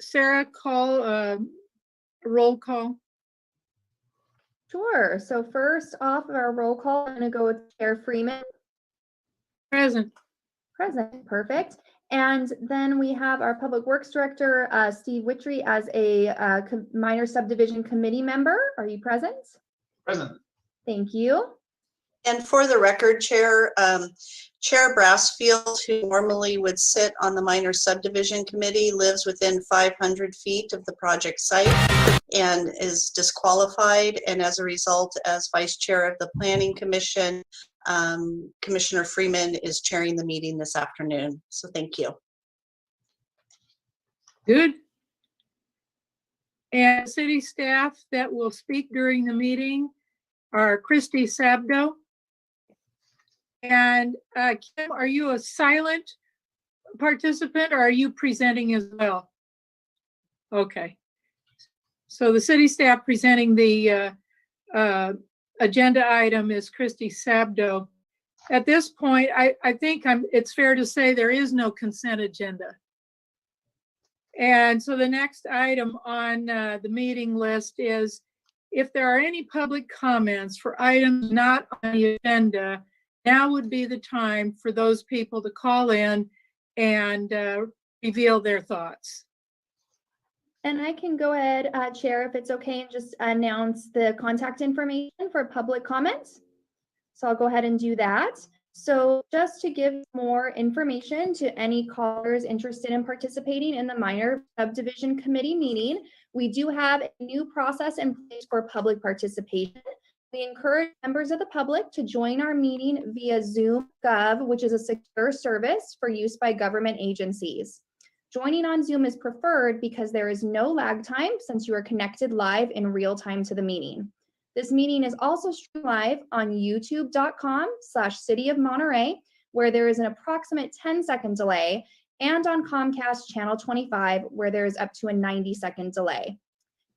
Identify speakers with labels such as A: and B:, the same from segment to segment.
A: Sarah call a roll call?
B: Sure. So first off of our roll call, I'm going to go with Chair Freeman.
A: Present.
B: Present. Perfect. And then we have our Public Works Director, Steve Wittry, as a minor subdivision committee member. Are you present?
C: Present.
B: Thank you.
D: And for the record, Chair Brassfield, who normally would sit on the minor subdivision committee, lives within 500 feet of the project site and is disqualified. And as a result, as Vice Chair of the Planning Commission, Commissioner Freeman is chairing the meeting this afternoon. So thank you.
A: Good. And city staff that will speak during the meeting are Christy Sabdo. And Kim, are you a silent participant or are you presenting as well? Okay. So the city staff presenting the agenda item is Christy Sabdo. At this point, I think it's fair to say there is no consent agenda. And so the next item on the meeting list is if there are any public comments for items not on the agenda, now would be the time for those people to call in and reveal their thoughts.
B: And I can go ahead, Chair, if it's okay, and just announce the contact information for public comments. So I'll go ahead and do that. So just to give more information to any callers interested in participating in the minor subdivision committee meeting, we do have a new process in place for public participation. We encourage members of the public to join our meeting via Zoom Gov, which is a secure service for use by government agencies. Joining on Zoom is preferred because there is no lag time since you are connected live in real time to the meeting. This meeting is also streamed live on youtube.com/City of Monterey, where there is an approximate 10-second delay, and on Comcast Channel 25, where there is up to a 90-second delay.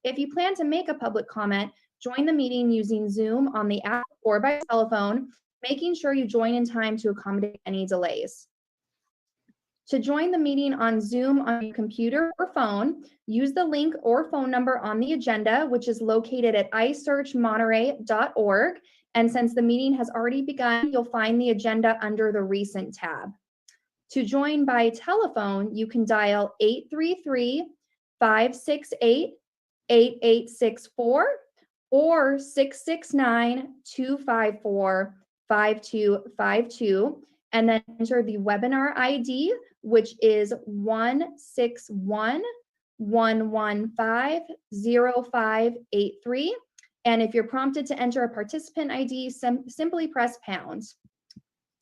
B: If you plan to make a public comment, join the meeting using Zoom on the app or by telephone, making sure you join in time to accommodate any delays. To join the meeting on Zoom on your computer or phone, use the link or phone number on the agenda, which is located at isearchmonterey.org. And since the meeting has already begun, you'll find the agenda under the Recent tab. To join by telephone, you can dial 833-568-8864 or 669-254-5252, and then enter the webinar ID, which is 161-115-0583. And if you're prompted to enter a participant ID, simply press pound.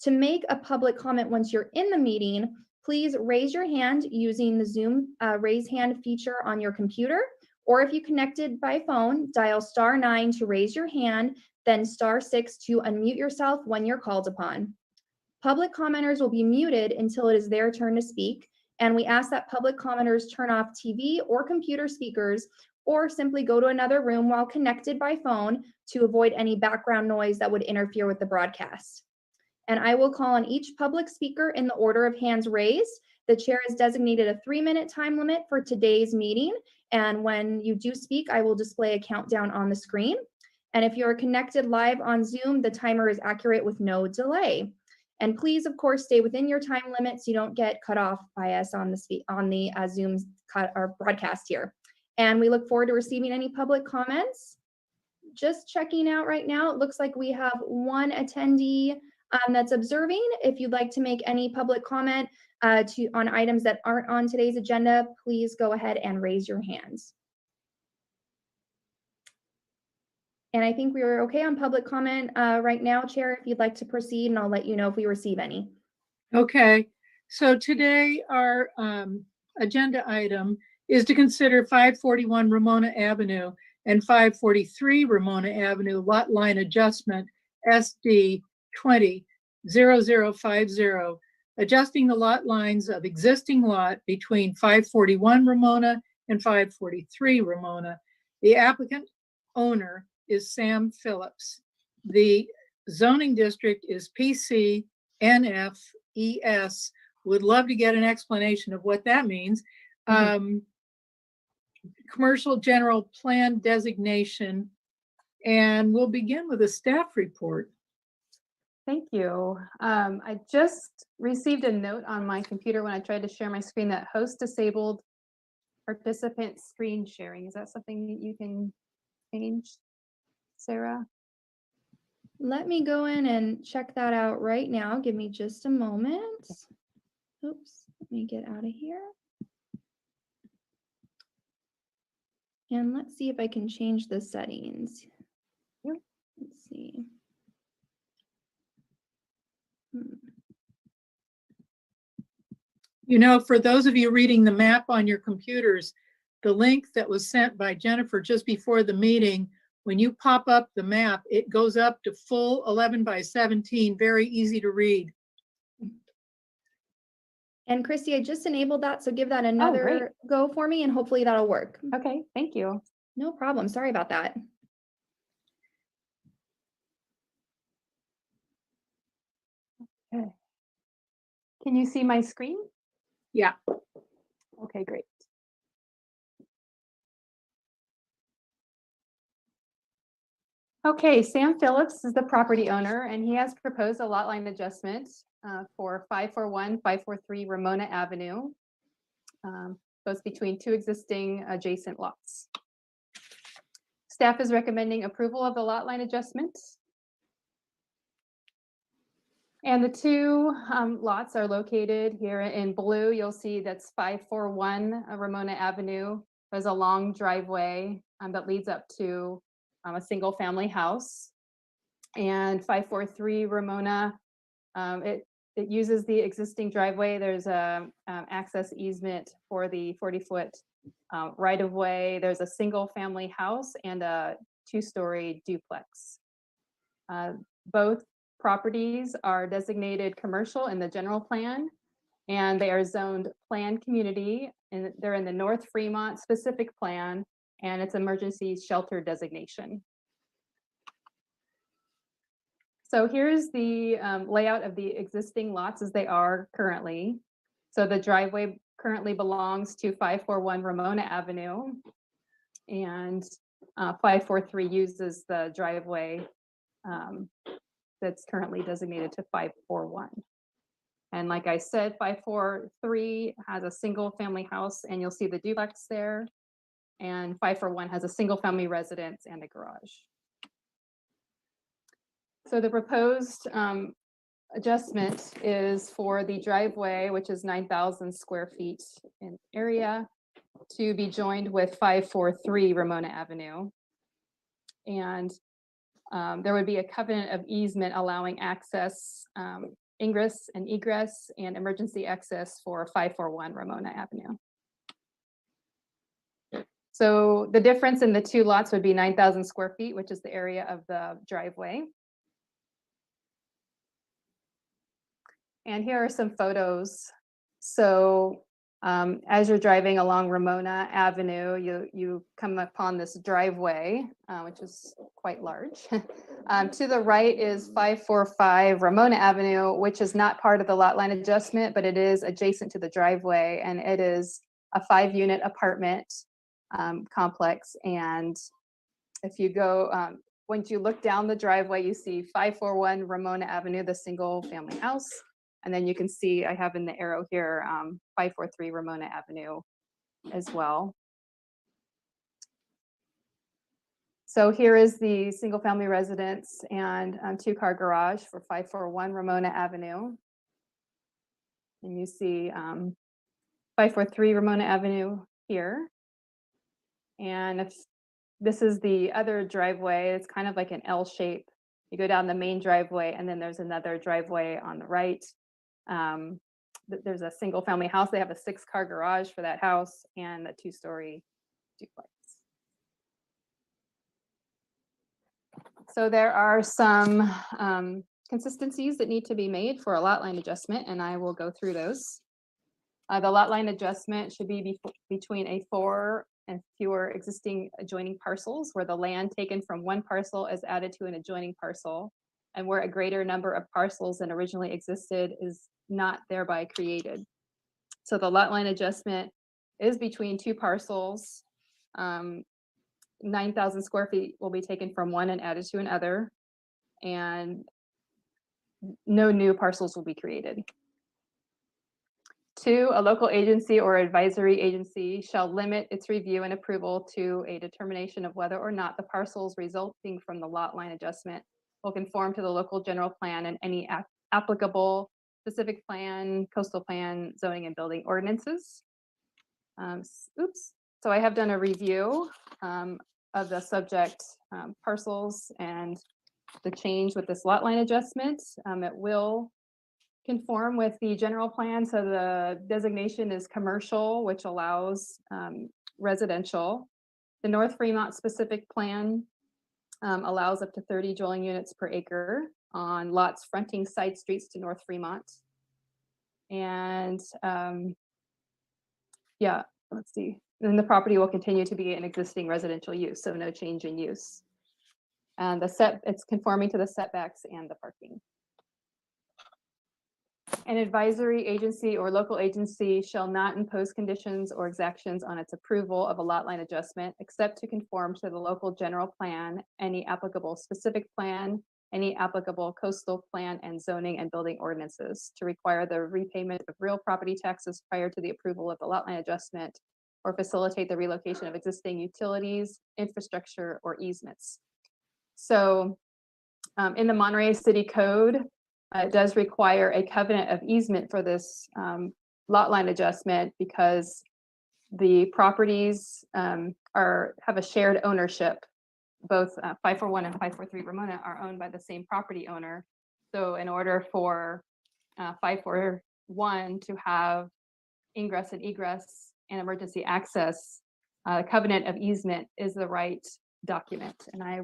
B: To make a public comment once you're in the meeting, please raise your hand using the Zoom raise hand feature on your computer, or if you connected by phone, dial *9 to raise your hand, then *6 to unmute yourself when you're called upon. Public commenters will be muted until it is their turn to speak, and we ask that public commenters turn off TV or computer speakers or simply go to another room while connected by phone to avoid any background noise that would interfere with the broadcast. And I will call on each public speaker in the order of hands raised. The chair has designated a 3-minute time limit for today's meeting, and when you do speak, I will display a countdown on the screen. And if you are connected live on Zoom, the timer is accurate with no delay. And please, of course, stay within your time limit so you don't get cut off by us on the Zoom broadcast here. And we look forward to receiving any public comments. Just checking out right now, it looks like we have one attendee that's observing. If you'd like to make any public comment on items that aren't on today's agenda, please go ahead and raise your hands. And I think we are okay on public comment right now, Chair, if you'd like to proceed, and I'll let you know if we receive any.
A: Okay, so today our agenda item is to consider 541 Ramona Avenue and 543 Ramona Avenue lot line adjustment SD 200050, adjusting the lot lines of existing lot between 541 Ramona and 543 Ramona. The applicant owner is Sam Phillips. The zoning district is PC NFES. Would love to get an explanation of what that means. commercial general plan designation. And we'll begin with a staff report.
C: Thank you. I just received a note on my computer when I tried to share my screen that host disabled participant screen sharing. Is that something that you can change, Sarah?
B: Let me go in and check that out right now. Give me just a moment. Oops, let me get out of here. And let's see if I can change the settings.
C: Yep.
B: Let's see.
A: You know, for those of you reading the map on your computers, the link that was sent by Jennifer just before the meeting, when you pop up the map, it goes up to full 11 by 17, very easy to read.
B: And Christy, I just enabled that, so give that another go for me and hopefully that'll work.
C: Okay, thank you.
B: No problem. Sorry about that.
C: Okay. Can you see my screen?
A: Yeah.
C: Okay, great. Okay, Sam Phillips is the property owner, and he has proposed a lot line adjustment for 541, 543 Ramona Avenue. Goes between two existing adjacent lots. Staff is recommending approval of the lot line adjustment. And the two lots are located here in blue. You'll see that's 541 Ramona Avenue. There's a long driveway that leads up to a single family house. And 543 Ramona, it uses the existing driveway. There's a access easement for the 40-foot right of way. There's a single family house and a 2-story duplex. Both properties are designated commercial in the general plan, and they are zoned planned community, and they're in the North Fremont specific plan, and it's emergency shelter designation. So here's the layout of the existing lots as they are currently. So the driveway currently belongs to 541 Ramona Avenue, and 543 uses the driveway that's currently designated to 541. And like I said, 543 has a single family house, and you'll see the duplex there. And 541 has a single family residence and a garage. So the proposed adjustment is for the driveway, which is 9,000 square feet in area, to be joined with 543 Ramona Avenue. And there would be a covenant of easement allowing access, ingress and egress, and emergency access for 541 Ramona Avenue. So the difference in the two lots would be 9,000 square feet, which is the area of the driveway. And here are some photos. So as you're driving along Ramona Avenue, you come upon this driveway, which is quite large. To the right is 545 Ramona Avenue, which is not part of the lot line adjustment, but it is adjacent to the driveway, and it is a 5-unit apartment complex. And if you go, once you look down the driveway, you see 541 Ramona Avenue, the single family house. And then you can see I have in the arrow here 543 Ramona Avenue as well. So here is the single family residence and 2-car garage for 541 Ramona Avenue. And you see 543 Ramona Avenue here. And if this is the other driveway, it's kind of like an L shape. You go down the main driveway, and then there's another driveway on the right. There's a single family house. They have a 6-car garage for that house and a 2-story duplex. So there are some consistencies that need to be made for a lot line adjustment, and I will go through those. The lot line adjustment should be between a 4 and fewer existing adjoining parcels, where the land taken from one parcel is added to an adjoining parcel, and where a greater number of parcels than originally existed is not thereby created. So the lot line adjustment is between 2 parcels 9,000 square feet will be taken from one and added to another, and no new parcels will be created. 2, a local agency or advisory agency shall limit its review and approval to a determination of whether or not the parcels resulting from the lot line adjustment will conform to the local general plan and any applicable specific plan, coastal plan, zoning and building ordinances. So I have done a review of the subject parcels and the change with this lot line adjustment. It will conform with the general plan. So the designation is commercial, which allows residential. The North Fremont specific plan allows up to 30 dwelling units per acre on lots fronting side streets to North Fremont. And yeah, let's see. Then the property will continue to be an existing residential use, so no change in use. And it's conforming to the setbacks and the parking. An advisory agency or local agency shall not impose conditions or exactions on its approval of a lot line adjustment, except to conform to the local general plan, any applicable specific plan, any applicable coastal plan, and zoning and building ordinances, to require the repayment of real property taxes prior to the approval of the lot line adjustment, or facilitate the relocation of existing utilities, infrastructure, or easements. So in the Monterey City Code, it does require a covenant of easement for this lot line adjustment because the properties have a shared ownership. Both 541 and 543 Ramona are owned by the same property owner. So in order for 541 to have ingress and egress and emergency access, covenant of easement is the right document. And I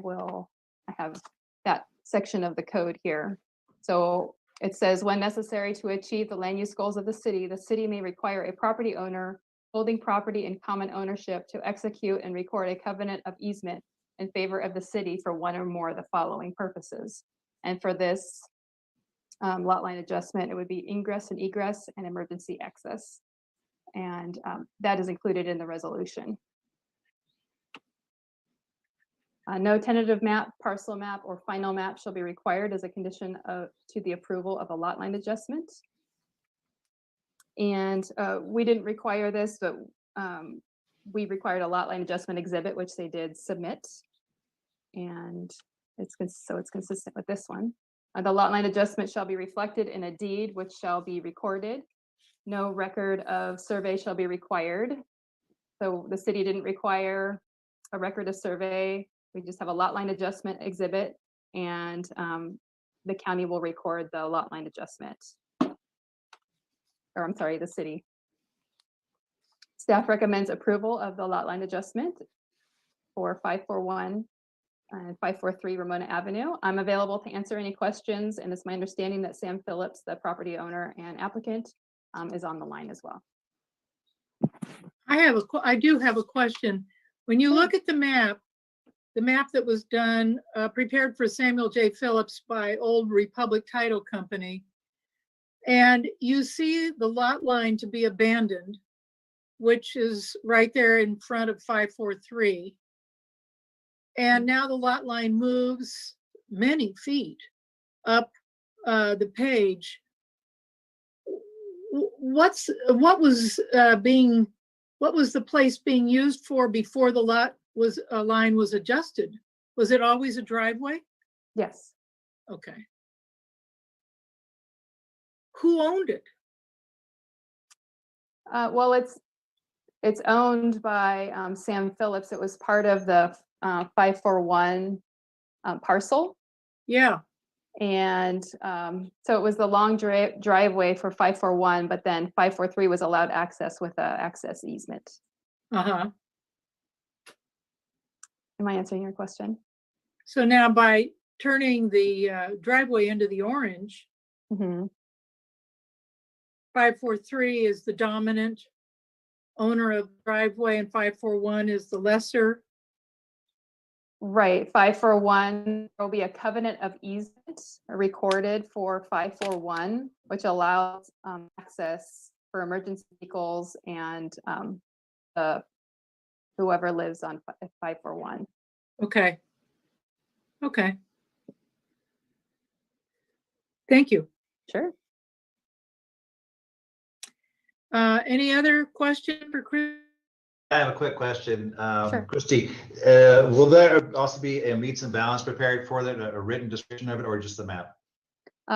C: have that section of the code here. So it says, when necessary to achieve the land use goals of the city may require a property owner holding property in common ownership to execute and record a covenant of easement in favor of the city for one or more of the following purposes. And for this lot line adjustment, it would be ingress and egress and emergency access. And that is included in the resolution. No tentative map, parcel map, or final map shall be required as a condition to the approval of a lot line adjustment. And we didn't require this, but we required a lot line adjustment exhibit, which they did submit. And it's consistent with this one. The lot line adjustment shall be reflected in a deed, which shall be recorded. No record of survey shall be required. So the city didn't require a record of survey. We just have a lot line adjustment exhibit, and the county will record the lot line adjustment. Or I'm sorry, the city. Staff recommends approval of the lot line adjustment for 541 and 543 Ramona Avenue. I'm available to answer any questions, and it's my understanding that Sam Phillips, the property owner and applicant, is on the line as well.
A: I do have a question. When you look at the map that was done, prepared for Samuel J. Phillips by Old Republic Title Company, and you see the lot line to be abandoned, which is right there in front of 543. And now the lot line moves many feet up the page. What was the place being used for before the lot line was adjusted? Was it always a driveway?
C: Yes.
A: Okay. Who owned it?
C: Well, it's owned by Sam Phillips. It was part of the 541 parcel.
A: Yeah.
C: And so it was the long driveway for 541, but then 543 was allowed access with an access easement.
A: Uh-huh.
C: Am I answering your question?
A: So now by turning the driveway into the orange, 543 is the dominant owner of the driveway and 541 is the lesser.
C: Right, 541, there will be a covenant of easement recorded for 541, which allows access for emergency vehicles and the whoever lives on 541.
A: Okay. Okay. Thank you.
C: Sure.
A: Any other question for Chris?
E: I have a quick question.
C: Sure.
E: Christy, will there also be a meets and bounds prepared for that, a written description of it, or just the map?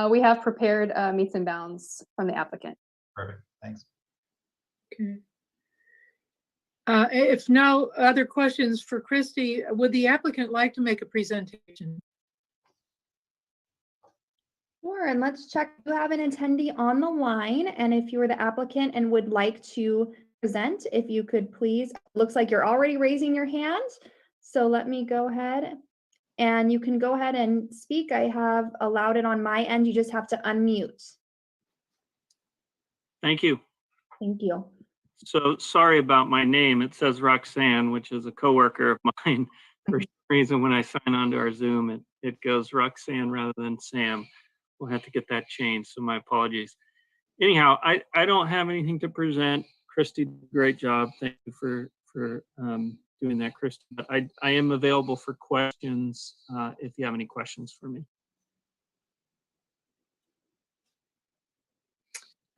C: We have prepared meets and bounds from the applicant.
E: Perfect, thanks.
A: Okay. If no other questions for Christy, would the applicant like to make a presentation?
B: Sure, and let's check, you have an attendee on the line, and if you were the applicant and would like to present, if you could please, looks like you're already raising your hand, so let me go ahead, and you can go ahead and speak. I have allowed it on my end, you just have to unmute.
F: Thank you.
B: Thank you.
F: So sorry about my name. It says Roxanne, which is a coworker of mine. For some reason, when I sign on to our Zoom, it goes Roxanne rather than Sam. We'll have to get that changed, so my apologies. Anyhow, I don't have anything to present. Christy, great job. Thank you for doing that, Christy. But I am available for questions if you have any questions for me.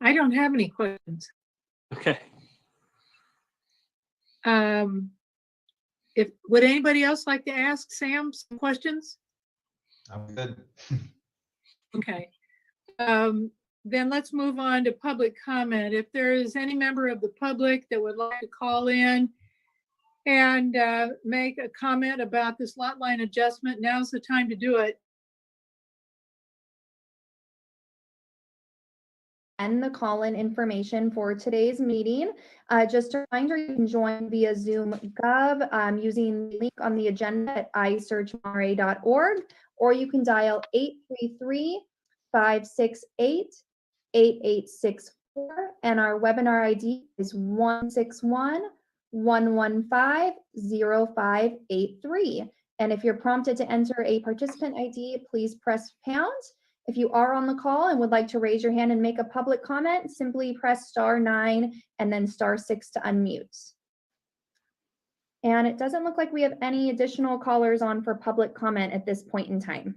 A: I don't have any questions.
F: Okay.
A: Would anybody else like to ask Sam some questions?
E: I'm good.
A: Okay. Then let's move on to public comment. If there is any member of the public that would like to call in and make a comment about this lot line adjustment, now's the time to do it.
B: And the call-in information for today's meeting. Just a reminder, you can join via Zoom Gov using the link on the agenda at isearchmonterey.org, or you can dial 833-568-8864, and our webinar ID is 161-115-0583. And if you're prompted to enter a participant ID, please press pound. If you are on the call and would like to raise your hand and make a public comment, simply press *9 and then *6 to unmute. And it doesn't look like we have any additional callers on for public comment at this point in time.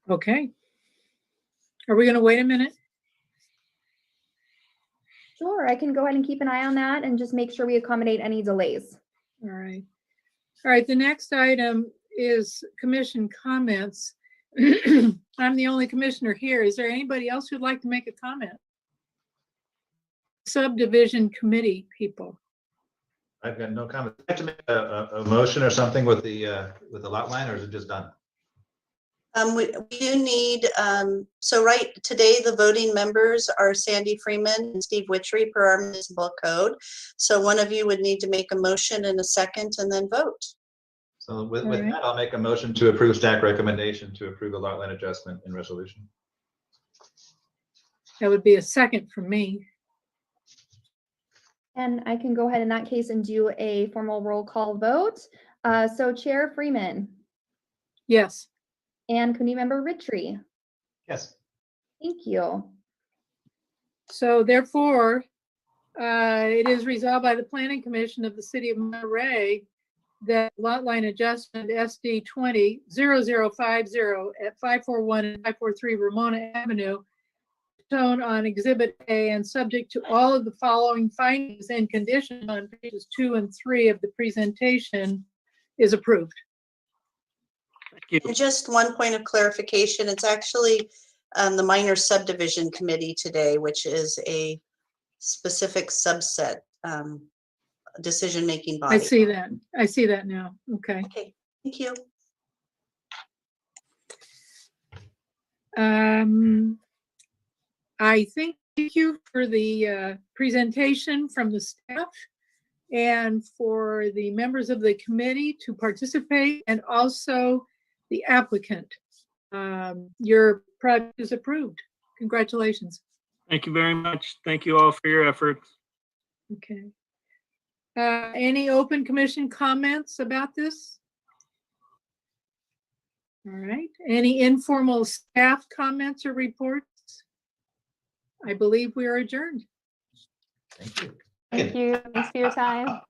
A: Okay. Are we going to wait a minute?
B: Sure, I can go ahead and keep an eye on that and just make sure we accommodate any delays.
A: All right. All right, the next item is commission comments. I'm the only commissioner here. Is there anybody else who'd like to make a comment? Subdivision committee people.
E: I've got no comment. Do I have to make a motion or something with the lot line, or is it just done?
D: We do need, so right today, the voting members are Sandy Freeman and Steve Witchery per our municipal code. So one of you would need to make a motion in a second and then vote.
E: So with
A: All right.
E: that, I'll make a motion to approve staff recommendation to approve the lot line adjustment in resolution.
A: That would be a second from me.
B: And I can go ahead in that case and do a formal roll call vote. So Chair Freeman
A: Yes.
B: and Committee Member Ritchie.
E: Yes.
B: Thank you.
A: So therefore, it is resolved by the Planning Commission of the City of Monterey that lot line adjustment SD 20-0050 at 541 and 543 Ramona Avenue, shown on Exhibit A and subject to all of the following findings and conditions on pages 2 and 3 of the presentation, is approved.
F: Thank you.
D: And just one point of clarification, it's actually the minor subdivision committee today, which is a specific subset decision-making body.
A: I see that. I see that now. Okay.
D: Okay, thank you.
A: I thank you for the presentation from the staff and for the members of the committee to participate, and also the applicant. Your project is approved. Congratulations.
F: Thank you very much. Thank you all for your efforts.
A: Okay. Any open commission comments about this? All right. Any informal staff comments or reports? I believe we are adjourned.
E: Thank you.
C: Thank you. Thanks for your time.